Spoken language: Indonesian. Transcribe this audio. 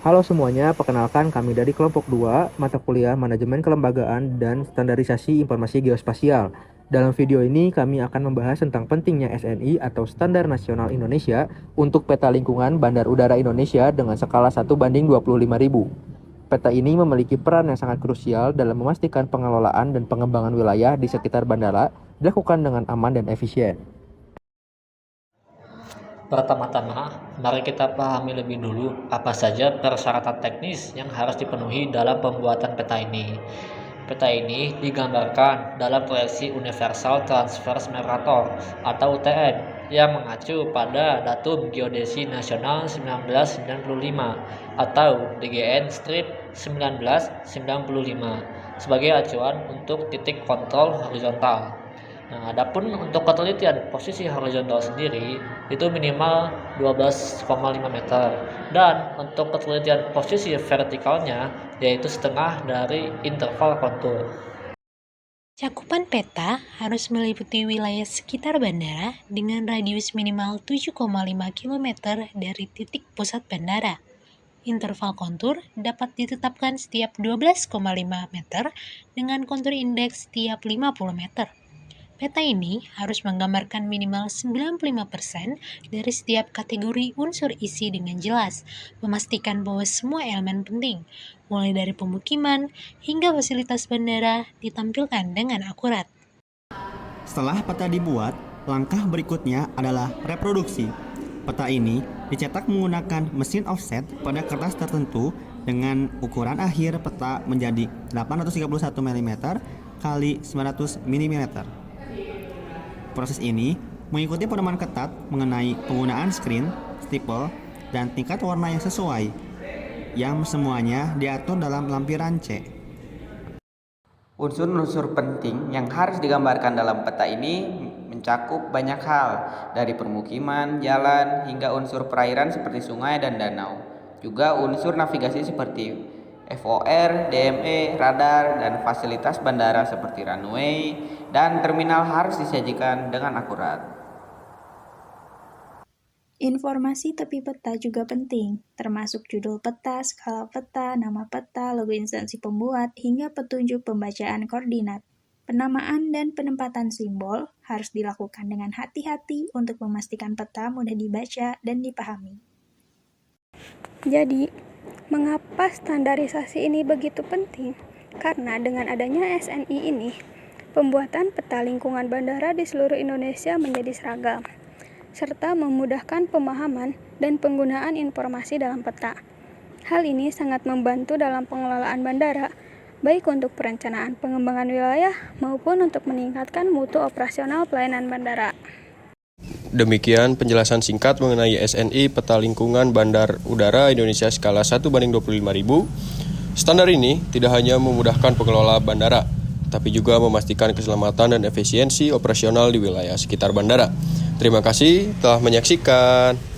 Halo semuanya, perkenalkan kami dari kelompok 2, mata kuliah Manajemen Kelembagaan dan Standarisasi Informasi Geospasial. Dalam video ini kami akan membahas tentang pentingnya SNI atau Standar Nasional Indonesia untuk peta lingkungan bandar udara Indonesia dengan skala 1:25.000. Peta ini memiliki peran yang sangat krusial dalam memastikan pengelolaan dan pengembangan wilayah di sekitar bandara dilakukan dengan aman dan efisien. Pertama-tama, mari kita pahami lebih dulu apa saja persyaratan teknis yang harus dipenuhi dalam pembuatan peta ini. Peta ini digambarkan dalam proyeksi Universal Transverse Mercator atau UTM yang mengacu pada datum geodesi nasional 1995 atau DGN strip 1995 sebagai acuan untuk titik kontrol horizontal. Nah, adapun untuk ketelitian posisi horizontal sendiri itu minimal 12,5 meter dan untuk ketelitian posisi vertikalnya yaitu setengah dari interval kontur. Cakupan peta harus meliputi wilayah sekitar bandara dengan radius minimal 7,5 km dari titik pusat bandara. Interval kontur dapat ditetapkan setiap 12,5 meter dengan kontur indeks setiap 50 meter. Peta ini harus menggambarkan minimal 95% dari setiap kategori unsur isi dengan jelas, memastikan bahwa semua elemen penting, mulai dari pemukiman hingga fasilitas bandara, ditampilkan dengan akurat. Setelah peta dibuat, langkah berikutnya adalah reproduksi. Peta ini dicetak menggunakan mesin offset pada kertas tertentu dengan ukuran akhir peta menjadi 831 mm x 900 mm. Proses ini mengikuti pedoman ketat mengenai penggunaan screen, stipple, dan tingkat warna yang sesuai, yang semuanya diatur dalam lampiran C. Unsur-unsur penting yang harus digambarkan dalam peta ini mencakup banyak hal, dari permukiman, jalan, hingga unsur perairan seperti sungai dan danau. Juga unsur navigasi seperti FOR, DME, radar, dan fasilitas bandara seperti runway dan terminal harus disajikan dengan akurat. Informasi tepi peta juga penting, termasuk judul peta, skala peta, nama peta, logo instansi pembuat, hingga petunjuk pembacaan koordinat. Penamaan dan penempatan simbol harus dilakukan dengan hati-hati untuk memastikan peta mudah dibaca dan dipahami. Jadi, mengapa standarisasi ini begitu penting? Karena dengan adanya SNI ini, pembuatan peta lingkungan bandara di seluruh Indonesia menjadi seragam, serta memudahkan pemahaman dan penggunaan informasi dalam peta. Hal ini sangat membantu dalam pengelolaan bandara, baik untuk perencanaan pengembangan wilayah maupun untuk meningkatkan mutu operasional pelayanan bandara. Demikian penjelasan singkat mengenai SNI Peta Lingkungan Bandar Udara Indonesia skala 1:25.000. Standar ini tidak hanya memudahkan pengelola bandara, tapi juga memastikan keselamatan dan efisiensi operasional di wilayah sekitar bandara. Terima kasih telah menyaksikan.